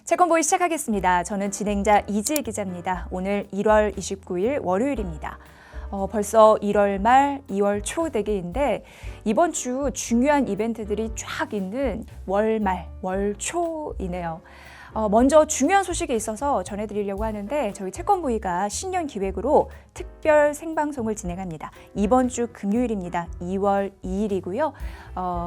채권보이 시작하겠습니다. 저는 진행자 이지혜 기자입니다. 오늘 1월 29일 월요일입니다. 벌써 1월 말 2월 초 대기인데 이번 주 중요한 이벤트들이 쫙 있는 월말 월초이네요. 먼저 중요한 소식이 있어서 전해드리려고 하는데 저희 채권보이가 신년 기획으로 특별 생방송을 진행합니다. 이번 주 금요일입니다. 2월 2일이고요.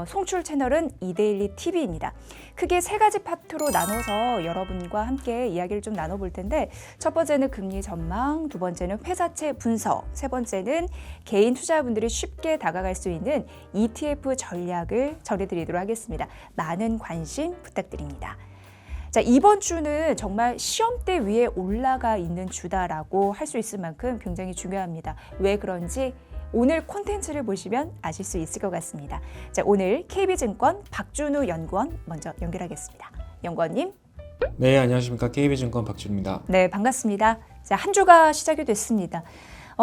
송출 채널은 이데일리 TV입니다. 크게 세 가지 파트로 나눠서 여러분과 함께 이야기를 좀 나눠볼 텐데 첫 번째는 금리 전망, 두 번째는 회사채 분석, 세 번째는 개인 투자자분들이 쉽게 다가갈 수 있는 ETF 전략을 전해드리도록 하겠습니다. 많은 관심 부탁드립니다. 자, 이번 주는 정말 시험대 위에 올라가 있는 주다라고 할 수 있을 만큼 굉장히 중요합니다. 왜 그런지 오늘 콘텐츠를 보시면 아실 수 있을 것 같습니다. 자, 오늘 KB증권 박준우 연구원 먼저 연결하겠습니다. 연구원님. 네, 안녕하십니까. KB증권 박준우입니다. 네, 반갑습니다. 자, 한 주가 시작이 됐습니다.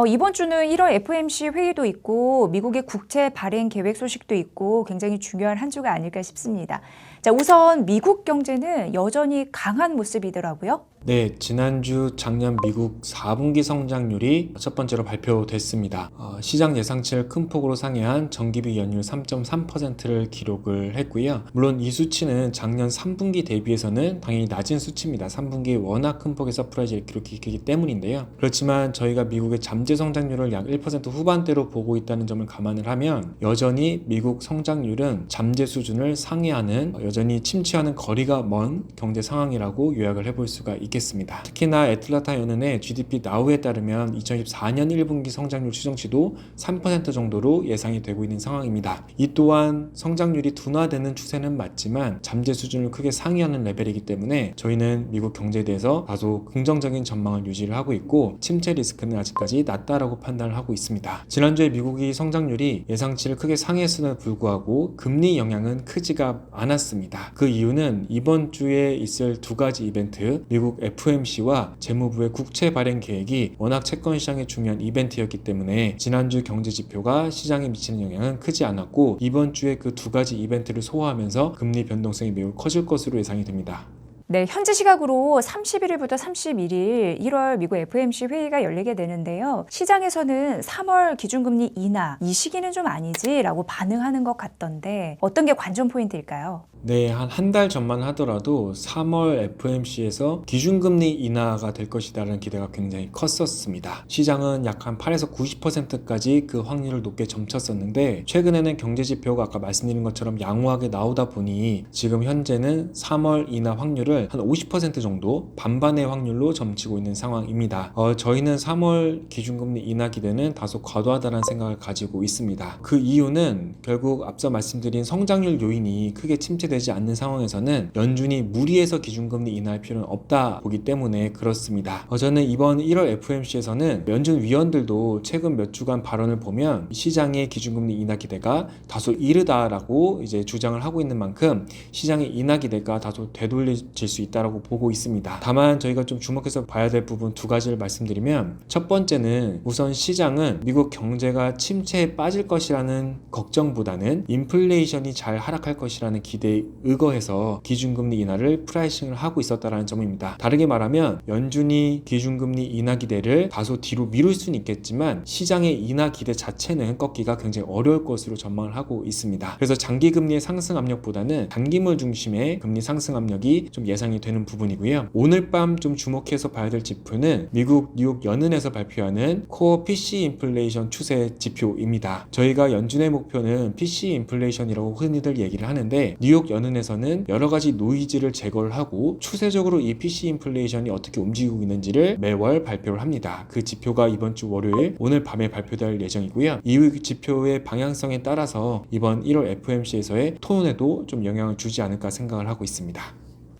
이번 주는 1월 FOMC 회의도 있고 미국의 국채 발행 계획 소식도 있고 굉장히 중요한 한 주가 아닐까 싶습니다. 자, 우선 미국 경제는 여전히 강한 모습이더라고요. 네, 지난주 작년 미국 4분기 성장률이 첫 번째로 발표됐습니다. 시장 예상치를 큰 폭으로 상회한 정기비 연율 3.3%를 기록을 했고요. 물론 이 수치는 작년 3분기 대비해서는 당연히 낮은 수치입니다. 3분기에 워낙 큰 폭의 서프라이즈를 기록했기 때문인데요. 그렇지만 저희가 미국의 잠재 성장률을 약 1% 후반대로 보고 있다는 점을 감안을 하면 여전히 미국 성장률은 잠재 수준을 상회하는 여전히 침체하는 거리가 먼 경제 상황이라고 요약을 해볼 수가 있겠습니다. 특히나 애틀란타 연은의 GDP 나우에 따르면 2024년 1분기 성장률 추정치도 3% 정도로 예상이 되고 있는 상황입니다. 이 또한 성장률이 둔화되는 추세는 맞지만 잠재 수준을 크게 상회하는 레벨이기 때문에 저희는 미국 경제에 대해서 다소 긍정적인 전망을 유지를 하고 있고 침체 리스크는 아직까지 낮다라고 판단을 하고 있습니다. 지난주에 미국이 성장률이 예상치를 크게 상회했음에도 불구하고 금리 영향은 크지가 않았습니다. 그 이유는 이번 주에 있을 두 가지 이벤트, 미국 FOMC와 재무부의 국채 발행 계획이 워낙 채권 시장의 중요한 이벤트였기 때문에 지난주 경제 지표가 시장에 미치는 영향은 크지 않았고 이번 주에 그 두 가지 이벤트를 소화하면서 금리 변동성이 매우 커질 것으로 예상이 됩니다. 네, 현지 시각으로 31일부터 31일 1월 미국 FOMC 회의가 열리게 되는데요. 시장에서는 3월 기준금리 인하, 이 시기는 좀 아니지라고 반응하는 것 같던데 어떤 게 관전 포인트일까요? 네, 한 달 전만 하더라도 3월 FOMC에서 기준금리 인하가 될 것이다라는 기대가 굉장히 컸었습니다. 시장은 약 한 8에서 90%까지 그 확률을 높게 점쳤었는데 최근에는 경제지표가 아까 말씀드린 것처럼 양호하게 나오다 보니 지금 현재는 3월 인하 확률을 한 50% 정도 반반의 확률로 점치고 있는 상황입니다. 저희는 3월 기준금리 인하 기대는 다소 과도하다는 생각을 가지고 있습니다. 그 이유는 결국 앞서 말씀드린 성장률 요인이 크게 침체되지 않는 상황에서는 연준이 무리해서 기준금리 인하할 필요는 없다 보기 때문에 그렇습니다. 저는 이번 1월 FOMC에서는 연준 위원들도 최근 몇 주간 발언을 보면 시장의 기준금리 인하 기대가 다소 이르다라고 이제 주장을 하고 있는 만큼 시장의 인하 기대가 다소 되돌려질 수 있다라고 보고 있습니다. 다만 저희가 좀 주목해서 봐야 될 부분 두 가지를 말씀드리면 첫 번째는 우선 시장은 미국 경제가 침체에 빠질 것이라는 걱정보다는 인플레이션이 잘 하락할 것이라는 기대에 의거해서 기준금리 인하를 프라이싱을 하고 있었다는 점입니다. 다르게 말하면 연준이 기준금리 인하 기대를 다소 뒤로 미룰 수는 있겠지만 시장의 인하 기대 자체는 꺾기가 굉장히 어려울 것으로 전망을 하고 있습니다. 그래서 장기금리의 상승 압력보다는 단기물 중심의 금리 상승 압력이 좀 예상이 되는 부분이고요. 오늘 밤 좀 주목해서 봐야 될 지표는 미국 뉴욕 연은에서 발표하는 코어 PC 인플레이션 추세 지표입니다. 저희가 연준의 목표는 PC 인플레이션이라고 흔히들 얘기를 하는데 뉴욕 연은에서는 여러 가지 노이즈를 제거를 하고 추세적으로 이 PC 인플레이션이 어떻게 움직이고 있는지를 매월 발표를 합니다. 그 지표가 이번 주 월요일 오늘 밤에 발표될 예정이고요. 이 지표의 방향성에 따라서 이번 1월 FOMC에서의 톤에도 좀 영향을 주지 않을까 생각을 하고 있습니다.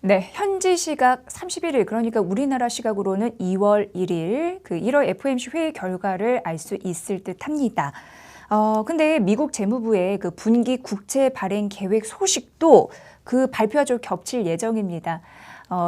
네, 현지 시각 31일, 그러니까 우리나라 시각으로는 2월 1일 그 1월 FOMC 회의 결과를 알 수 있을 듯 합니다. 근데 미국 재무부의 그 분기 국채 발행 계획 소식도 그 발표와 좀 겹칠 예정입니다.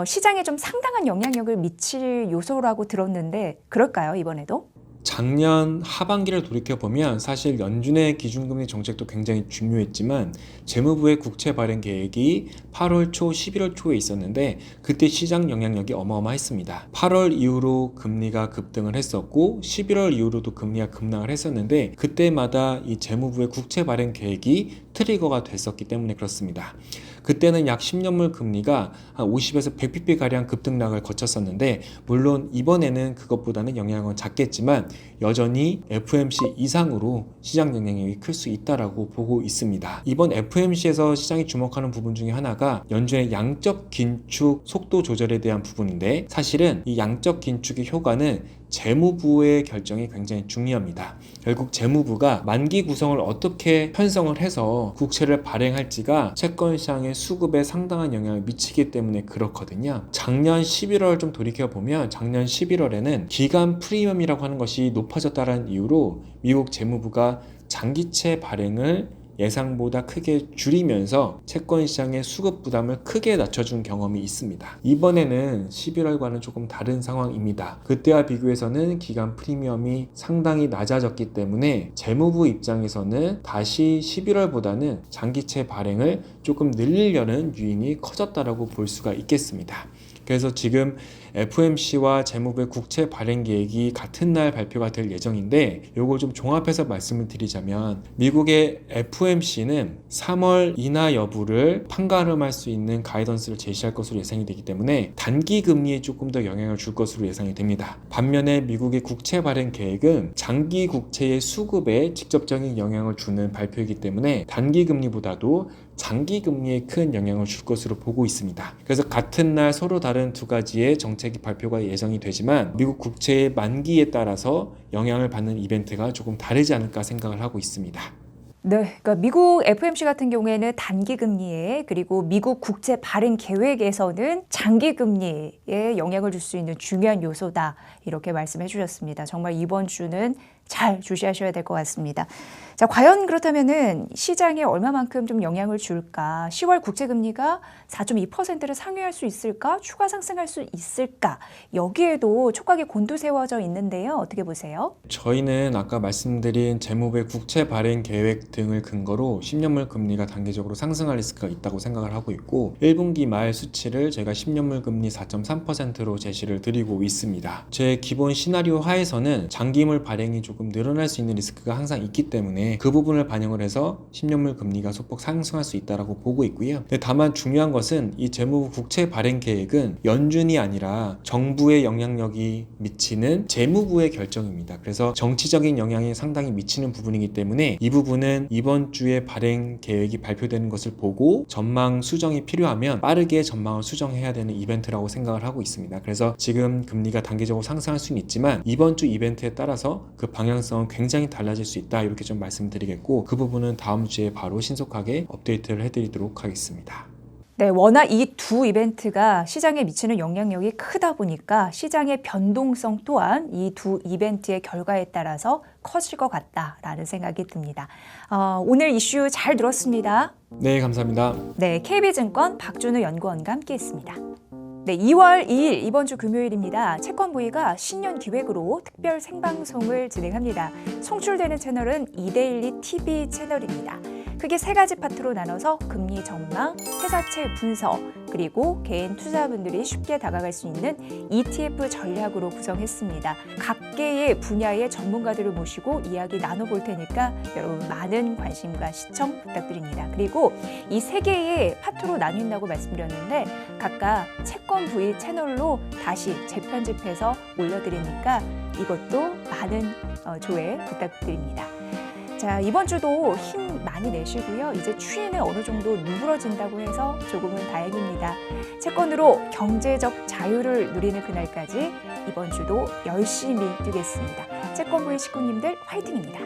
시장에 좀 상당한 영향력을 미칠 요소라고 들었는데 그럴까요, 이번에도? 작년 하반기를 돌이켜보면 사실 연준의 기준금리 정책도 굉장히 중요했지만 재무부의 국채 발행 계획이 8월 초, 11월 초에 있었는데 그때 시장 영향력이 어마어마했습니다. 8월 이후로 금리가 급등을 했었고 11월 이후로도 금리가 급락을 했었는데 그때마다 이 재무부의 국채 발행 계획이 트리거가 됐었기 때문에 그렇습니다. 그때는 약 10년물 금리가 한 50에서 100bp가량 급등락을 거쳤었는데 물론 이번에는 그것보다는 영향은 작겠지만 여전히 FOMC 이상으로 시장 영향력이 클 수 있다라고 보고 있습니다. 이번 FOMC에서 시장이 주목하는 부분 중에 하나가 연준의 양적 긴축 속도 조절에 대한 부분인데 사실은 이 양적 긴축의 효과는 재무부의 결정이 굉장히 중요합니다. 결국 재무부가 만기 구성을 어떻게 편성을 해서 국채를 발행할지가 채권 시장의 수급에 상당한 영향을 미치기 때문에 그렇거든요. 작년 11월 좀 돌이켜보면 작년 11월에는 기간 프리미엄이라고 하는 것이 높아졌다는 이유로 미국 재무부가 장기채 발행을 예상보다 크게 줄이면서 채권 시장의 수급 부담을 크게 낮춰준 경험이 있습니다. 이번에는 11월과는 조금 다른 상황입니다. 그때와 비교해서는 기간 프리미엄이 상당히 낮아졌기 때문에 재무부 입장에서는 다시 11월보다는 장기채 발행을 조금 늘리려는 유인이 커졌다라고 볼 수가 있겠습니다. 그래서 지금 FOMC와 재무부의 국채 발행 계획이 같은 날 발표가 될 예정인데 이걸 좀 종합해서 말씀을 드리자면 미국의 FOMC는 3월 인하 여부를 판가름할 수 있는 가이던스를 제시할 것으로 예상이 되기 때문에 단기 금리에 조금 더 영향을 줄 것으로 예상이 됩니다. 반면에 미국의 국채 발행 계획은 장기 국채의 수급에 직접적인 영향을 주는 발표이기 때문에 단기 금리보다도 장기 금리에 큰 영향을 줄 것으로 보고 있습니다. 그래서 같은 날 서로 다른 두 가지의 정책이 발표가 예정이 되지만 미국 국채의 만기에 따라서 영향을 받는 이벤트가 조금 다르지 않을까 생각을 하고 있습니다. 네, 그러니까 미국 FOMC 같은 경우에는 단기 금리에 그리고 미국 국채 발행 계획에서는 장기 금리에 영향을 줄 수 있는 중요한 요소다 이렇게 말씀해 주셨습니다. 정말 이번 주는 잘 주시하셔야 될 것 같습니다. 자, 과연 그렇다면은 시장에 얼마만큼 좀 영향을 줄까? 10월 국채 금리가 4.2%를 상회할 수 있을까? 추가 상승할 수 있을까? 여기에도 촉각이 곤두세워져 있는데요. 어떻게 보세요? 저희는 아까 말씀드린 재무부의 국채 발행 계획 등을 근거로 10년물 금리가 단기적으로 상승할 리스크가 있다고 생각을 하고 있고 1분기 말 수치를 저희가 10년물 금리 4.3%로 제시를 드리고 있습니다. 제 기본 시나리오 하에서는 장기물 발행이 조금 늘어날 수 있는 리스크가 항상 있기 때문에 그 부분을 반영을 해서 10년물 금리가 소폭 상승할 수 있다고 보고 있고요. 근데 다만 중요한 것은 이 재무부 국채 발행 계획은 연준이 아니라 정부의 영향력이 미치는 재무부의 결정입니다. 그래서 정치적인 영향이 상당히 미치는 부분이기 때문에 이 부분은 이번 주에 발행 계획이 발표되는 것을 보고 전망 수정이 필요하면 빠르게 전망을 수정해야 되는 이벤트라고 생각을 하고 있습니다. 그래서 지금 금리가 단기적으로 상승할 수는 있지만 이번 주 이벤트에 따라서 그 방향성은 굉장히 달라질 수 있다 이렇게 좀 말씀드리겠고 그 부분은 다음 주에 바로 신속하게 업데이트를 해드리도록 하겠습니다. 네, 워낙 이 두 이벤트가 시장에 미치는 영향력이 크다 보니까 시장의 변동성 또한 이 두 이벤트의 결과에 따라서 커질 것 같다라는 생각이 듭니다. 오늘 이슈 잘 들었습니다. 네, 감사합니다. 네, KB증권 박준우 연구원과 함께했습니다. 네, 2월 2일 이번 주 금요일입니다. 채권부의가 신년 기획으로 특별 생방송을 진행합니다. 송출되는 채널은 이데일리 TV 채널입니다. 크게 세 가지 파트로 나눠서 금리 전망, 회사채 분석, 그리고 개인 투자분들이 쉽게 다가갈 수 있는 ETF 전략으로 구성했습니다. 각계의 분야의 전문가들을 모시고 이야기 나눠볼 테니까 여러분 많은 관심과 시청 부탁드립니다. 그리고 이 세 개의 파트로 나뉜다고 말씀드렸는데 각각 채권 부의 채널로 다시 재편집해서 올려드리니까 이것도 많은 조회 부탁드립니다. 자, 이번 주도 힘 많이 내시고요. 이제 추위는 어느 정도 누그러진다고 해서 조금은 다행입니다. 채권으로 경제적 자유를 누리는 그날까지 이번 주도 열심히 뛰겠습니다. 채권부의 식구님들 화이팅입니다.